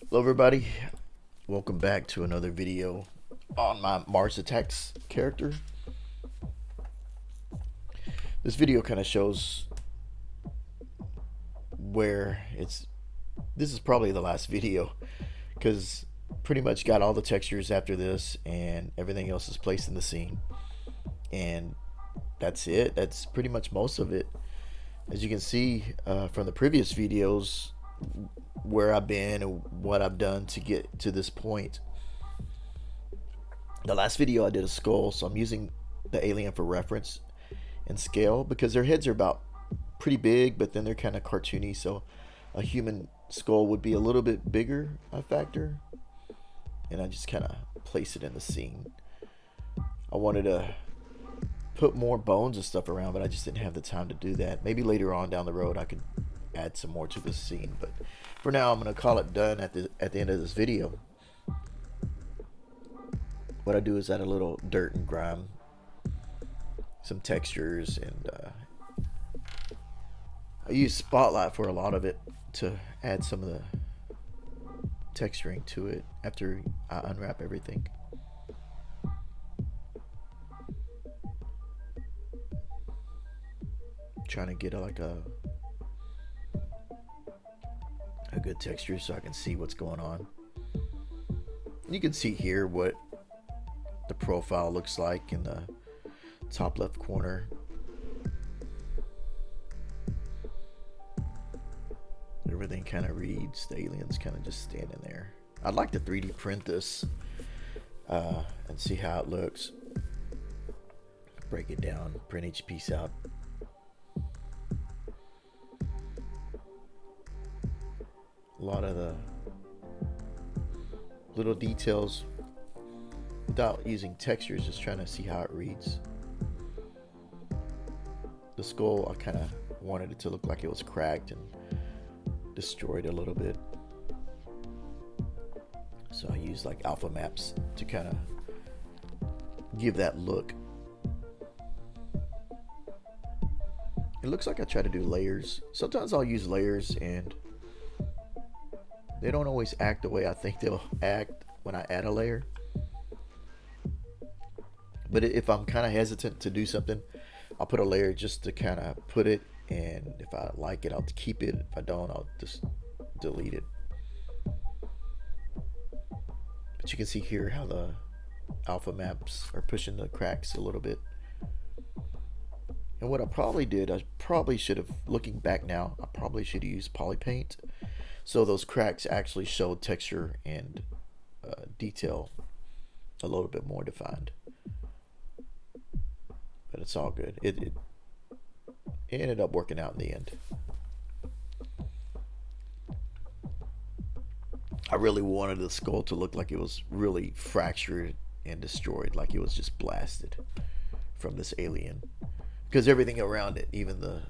Hello everybody, welcome back to another video on my Mars Attacks character. This video kind of shows where this is probably the last video because pretty much got all the textures after this and everything else is placed in the scene, and that's it. That's pretty much most of it. As you can see from the previous videos, where I've been and what I've done to get to this point. The last video I did a skull, so I'm using the alien for reference and scale because their heads are about pretty big, but then they're kind of cartoony, so a human skull would be a little bit bigger, I factor, and I just kind of place it in the scene. I wanted to put more bones and stuff around, but I just didn't have the time to do that. Maybe later on down the road I could add some more to this scene, but for now I'm gonna call it done at the end of this video. What I do is add a little dirt and grime, some textures, and I use Spotlight for a lot of it to add some of the texturing to it after I unwrap everything. Trying to get like a good texture so I can see what's going on. And you can see here what the profile looks like in the top left corner. Everything kind of reads. The alien's kind of just standing there. I'd like to 3D print this and see how it looks. Break it down, print each piece out. A lot of the little details without using textures, just trying to see how it reads. The skull, I kind of wanted it to look like it was cracked and destroyed a little bit, so I used like alpha maps to kind of give that look. It looks like I try to do layers. Sometimes I'll use layers and they don't always act the way I think they'll act when I add a layer. But if I'm kind of hesitant to do something, I'll put a layer just to kind of put it, and if I like it, I'll keep it. If I don't, I'll just delete it. But you can see here how the alpha maps are pushing the cracks a little bit. And what I probably did, I probably should have, looking back now, I probably should have used poly paint, so those cracks actually showed texture and detail a little bit more defined. But it's all good. It ended up working out in the end. I really wanted the skull to look like it was really fractured and destroyed, like it was just blasted from this alien. Because everything around it, even the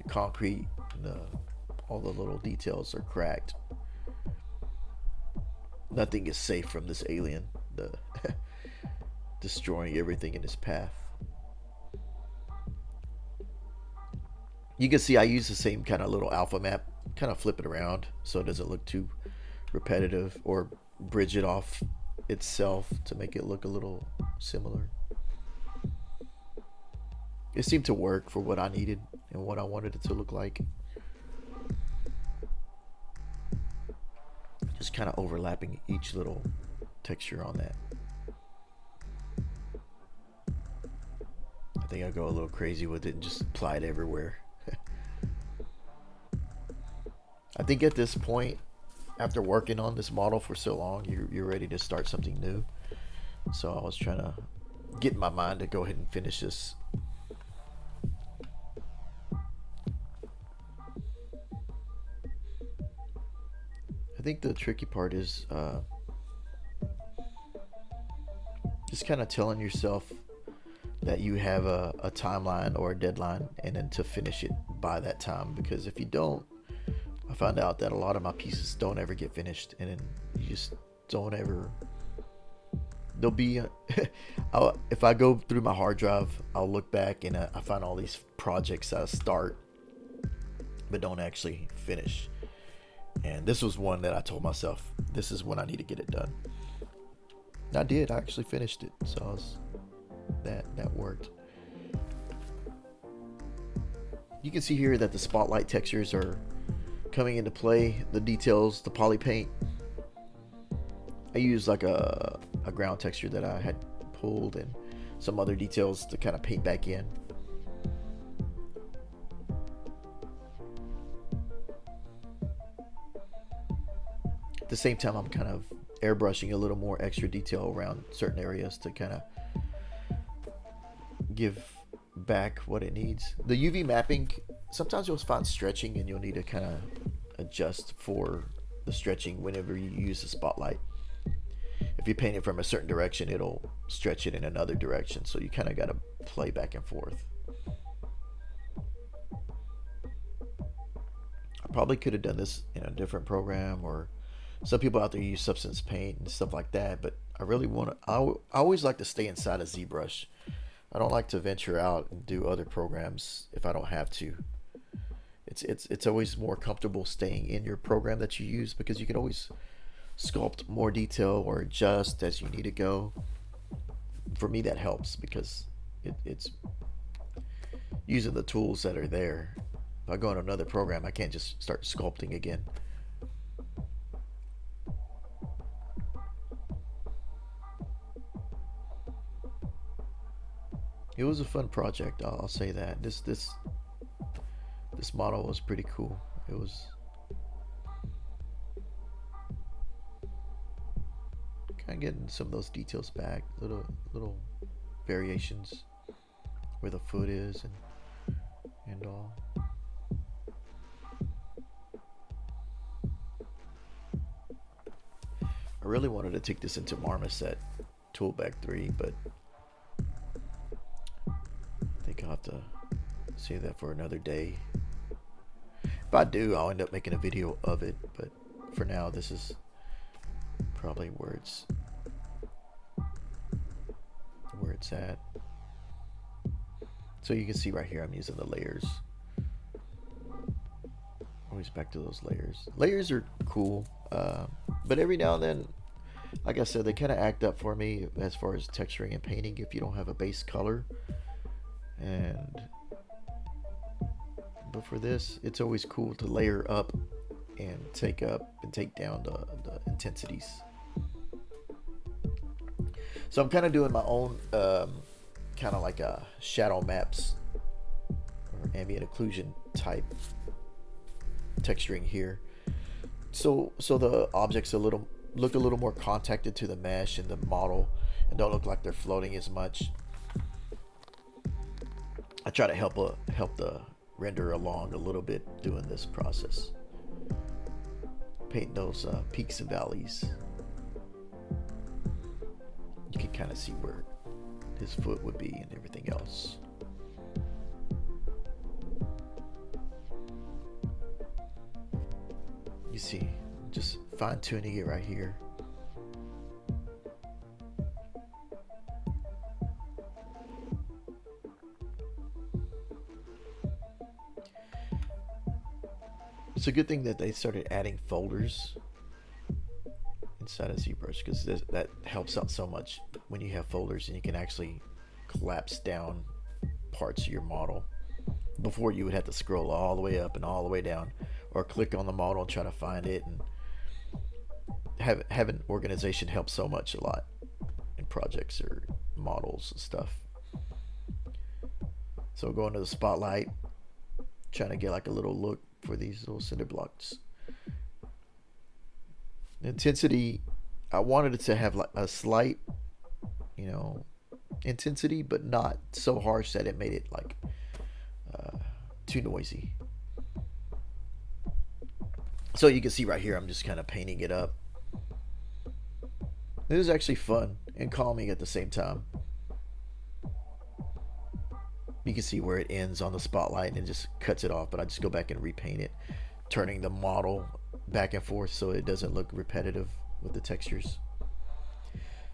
concrete, all the little details are cracked. Nothing is safe from this alien, destroying everything in his path. You can see I use the same kind of little alpha map, kind of flip it around so it doesn't look too repetitive, or bridge it off itself to make it look a little similar. It seemed to work for what I needed and what I wanted it to look like. Just kind of overlapping each little texture on that. I think I go a little crazy with it and just apply it everywhere. I think at this point, after working on this model for so long, you're ready to start something new. So I was trying to get in my mind to go ahead and finish this. I think the tricky part is just kind of telling yourself that you have a timeline or a deadline, and then to finish it by that time. Because if you don't, I found out that a lot of my pieces don't ever get finished, and then you just don't ever. There'll be if I go through my hard drive, I'll look back and I find all these projects I start but don't actually finish. And this was one that I told myself, this is when I need to get it done. And I did. I actually finished it. So that worked. You can see here that the spotlight textures are coming into play. The details, the poly paint. I used like a ground texture that I had pulled and some other details to kind of paint back in. At the same time, I'm kind of airbrushing a little more extra detail around certain areas to kind of give back what it needs. The UV mapping, sometimes you'll find stretching and you'll need to kind of adjust for the stretching whenever you use the spotlight. If you paint it from a certain direction, it'll stretch it in another direction, so you kind of got to play back and forth. I probably could have done this in a different program, or some people out there use Substance Paint and stuff like that, but I really want to, I always like to stay inside of ZBrush. I don't like to venture out and do other programs if I don't have to. It's always more comfortable staying in your program that you use, because you can always sculpt more detail or adjust as you need to go. For me, that helps because it's using the tools that are there. If I go in another program, I can't just start sculpting again. It was a fun project, I'll say that. This model was pretty cool. It was kind of getting some of those details back, little variations where the foot is and all. I really wanted to take this into Marmoset Toolbag 3, but I think I'll have to save that for another day. If I do, I'll end up making a video of it, but for now, this is probably where it's at. So you can see right here, I'm using the layers. Always back to those layers. Layers are cool, but every now and then, like I said, they kind of act up for me as far as texturing and painting if you don't have a base color. But for this, it's always cool to layer up and take up and take down the intensities. So I'm kind of doing my own kind of like a shadow maps or ambient occlusion type texturing here. So the objects look a little more contacted to the mesh and the model and don't look like they're floating as much. I try to help the render along a little bit doing this process. Paint those peaks and valleys. You can kind of see where his foot would be and everything else. You see, just fine-tuning it right here. It's a good thing that they started adding folders inside of ZBrush, because that helps out so much when you have folders and you can actually collapse down parts of your model. Before, you would have to scroll all the way up and all the way down, or click on the model and try to find it, and having organization helps so much a lot in projects or models and stuff. So going to the spotlight, trying to get like a little look for these little cinder blocks. Intensity, I wanted it to have like a slight, intensity, but not so harsh that it made it like too noisy. So you can see right here, I'm just kind of painting it up. This is actually fun and calming at the same time. You can see where it ends on the spotlight and it just cuts it off, but I just go back and repaint it, turning the model back and forth so it doesn't look repetitive with the textures.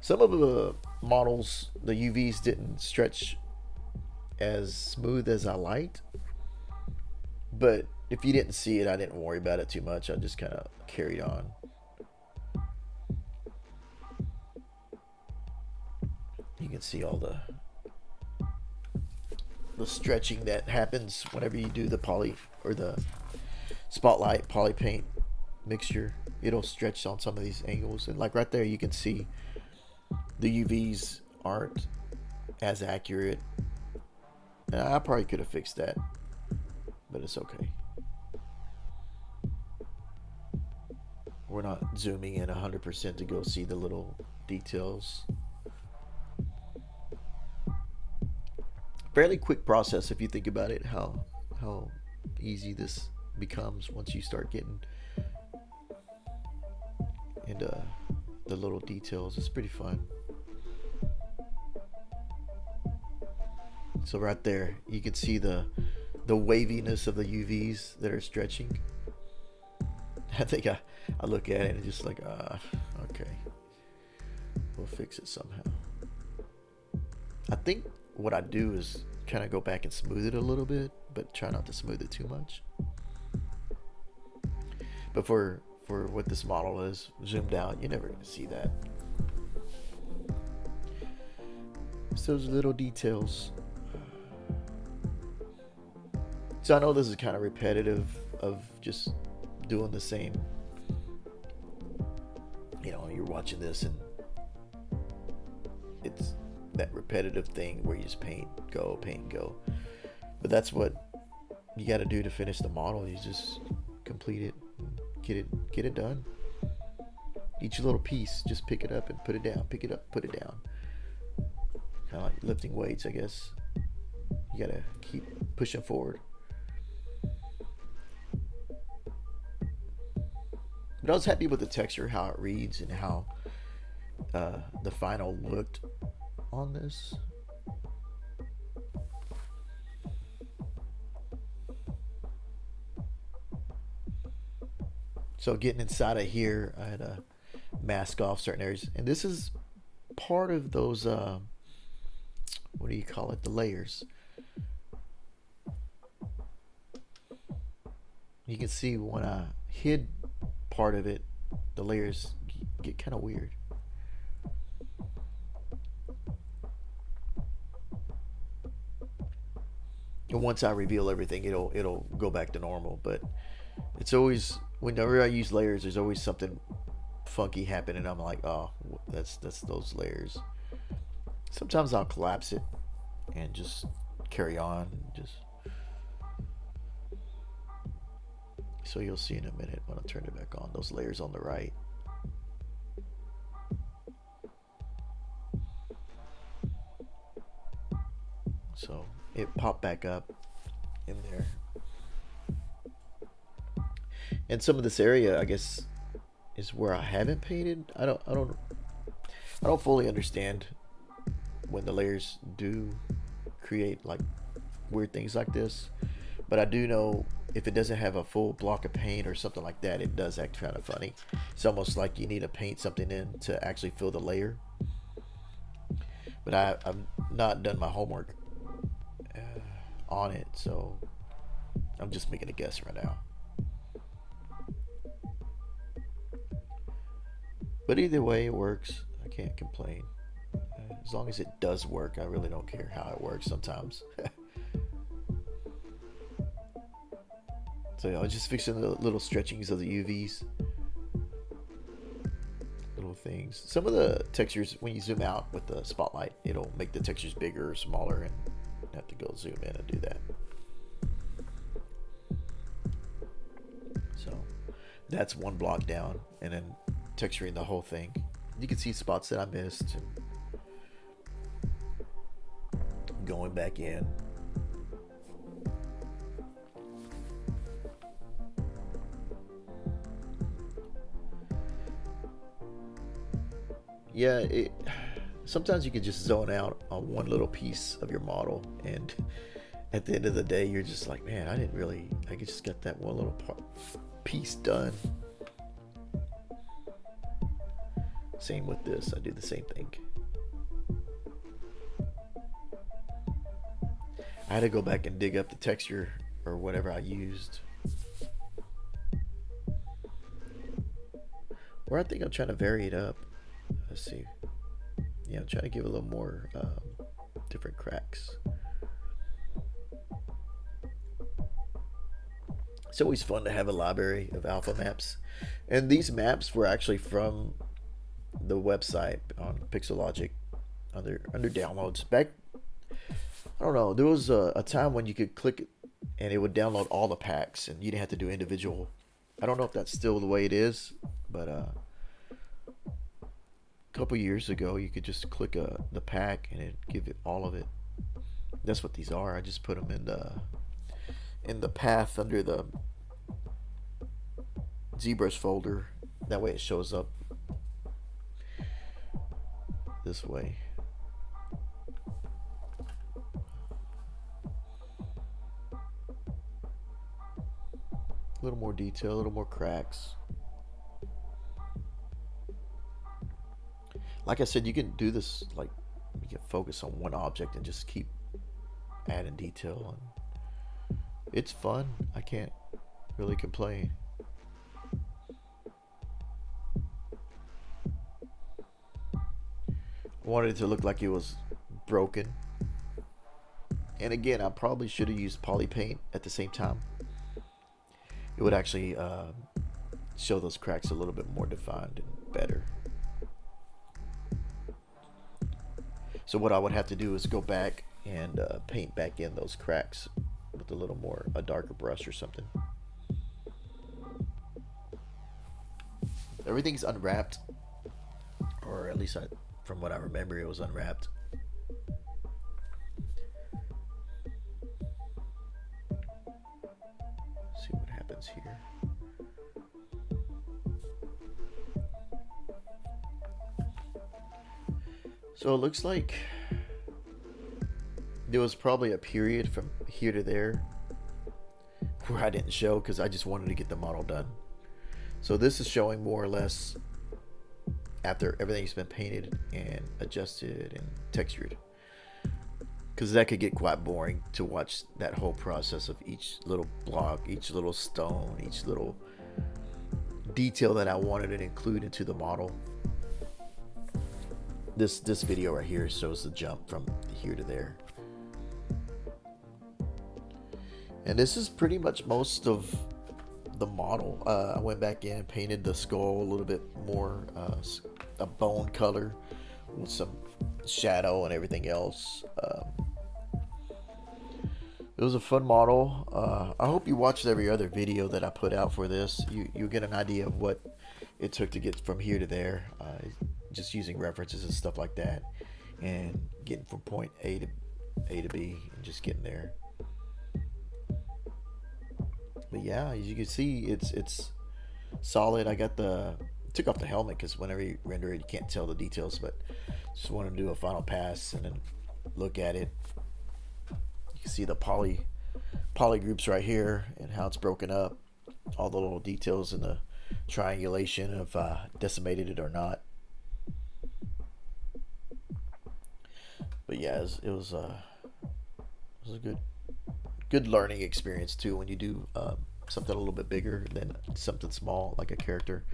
Some of the models, the UVs didn't stretch as smooth as I liked, but If you didn't see it, I didn't worry about it too much. I just kind of carried on. You can see all the stretching that happens whenever you do the poly or the spotlight poly paint mixture. It'll stretch on some of these angles, and like right there you can see the UVs aren't as accurate, and I probably could have fixed that, but it's okay. We're not zooming in 100% to go see the little details. Fairly quick process if you think about it, how easy this becomes once you start getting into the little details. It's pretty fun. So right there you can see the waviness of the UVs that are stretching. I think I look at it and just like okay, we'll fix it somehow. I think what I do is kind of go back and smooth it a little bit, but try not to smooth it too much. But for what this model is zoomed out, you're never gonna see that. It's those little details. So I know this is kind of repetitive of just doing the same. You know, you're watching this and it's that repetitive thing where you just paint, go, paint, go. But that's what you got to do to finish the model. You just complete it, get it done. Each little piece, just pick it up and put it down. Pick it up, put it down. Kind of like lifting weights, I guess. You got to keep pushing forward. But I was happy with the texture, how it reads, and how the final looked on this. So getting inside of here, I had to mask off certain areas, and this is part of those what do you call it, the layers. You can see when I hid part of it, the layers get kind of weird. And once I reveal everything, it'll go back to normal. But it's always, whenever I use layers, there's always something funky happening. I'm like, oh, that's those layers. Sometimes I'll collapse it and just carry on. So you'll see in a minute when I turn it back on. Those layers on the right. So it popped back up in there. And some of this area, I guess, is where I haven't painted. I don't fully understand when the layers do create like weird things like this, but I do know if it doesn't have a full block of paint or something like that, it does act kind of funny. It's almost like you need to paint something in to actually fill the layer. But I've not done my homework on it, so I'm just making a guess right now. But either way, it works. I can't complain. As long as it does work, I really don't care how it works sometimes. So yeah, I was just fixing the little stretchings of the UVs. Little things. Some of the textures, when you zoom out with the spotlight, it'll make the textures bigger or smaller, and you have to go zoom in and do that. So that's one block down, and then texturing the whole thing. You can see spots that I missed, and going back in. Yeah, sometimes you can just zone out on one little piece of your model, and at the end of the day, you're just like, man, I just got that one little piece done. Same with this, I do the same thing. I had to go back and dig up the texture or whatever I used Or I think I'm trying to vary it up. Let's see. Yeah, I'm trying to give a little more different cracks. It's always fun to have a library of alpha maps. And these maps were actually from the website on Pixelogic under downloads. Back, I don't know, there was a time when you could click and it would download all the packs and you didn't have to do individual. I don't know if that's still the way it is, but a couple years ago you could just click the pack and it'd give it all of it. That's what these are. I just put them in the path under the ZBrush folder. That way it shows up this way. A little more detail, a little more cracks. Like I said, you can do this, like, you can focus on one object and just keep adding detail, and it's fun. I can't really complain. I wanted it to look like it was broken. And again, I probably should have used poly paint at the same time. It would actually show those cracks a little bit more defined and better. So what I would have to do is go back and paint back in those cracks with a darker brush or something. Everything's unwrapped, or at least from what I remember, it was unwrapped. See what happens here. So it looks like there was probably a period from here to there where I didn't show because I just wanted to get the model done. So this is showing more or less after everything's been painted and adjusted and textured, because that could get quite boring to watch that whole process of each little block, each little stone, each little detail that I wanted to include into the model. This video right here shows the jump from here to there. And this is pretty much most of the model. I went back in and painted the skull a little bit more a bone color with some shadow and everything else. It was a fun model. I hope you watched every other video that I put out for this. You get an idea of what it took to get from here to there, just using references and stuff like that, and getting from point A to B and just getting there. But yeah, as you can see, it's solid. I took off the helmet because whenever you render it, you can't tell the details, but just wanted to do a final pass and then look at it. You can see the poly groups right here and how it's broken up, all the little details and the triangulation of decimated it or not. But yeah, it was a good learning experience too when you do something a little bit bigger than something small like a character.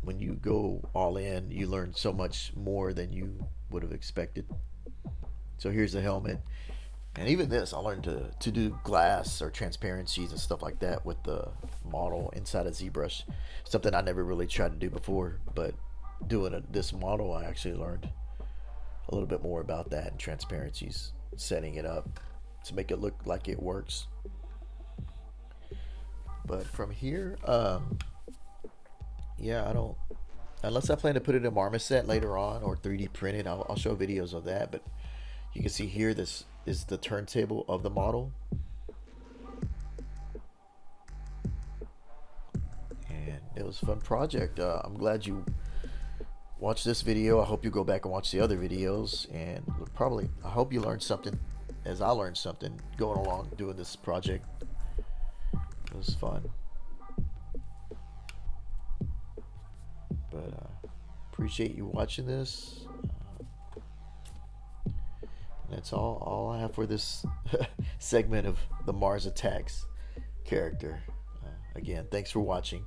When you go all in, you learn so much more than you would have expected. So here's the helmet, and even this, I learned to do glass or transparencies and stuff like that with the model inside of ZBrush, something I never really tried to do before, but doing this model I actually learned a little bit more about that and transparencies, setting it up to make it look like it works. But from here, yeah, I don't, unless I plan to put it in marmoset later on or 3D print it, I'll show videos of that. But you can see here, this is the turntable of the model, and it was a fun project. I'm glad you watched this video. I hope you go back and watch the other videos, and I hope you learned something as I learned something going along doing this project. It was fun. But appreciate you watching this. That's all I have for this segment of the Mars Attacks character. Again, thanks for watching.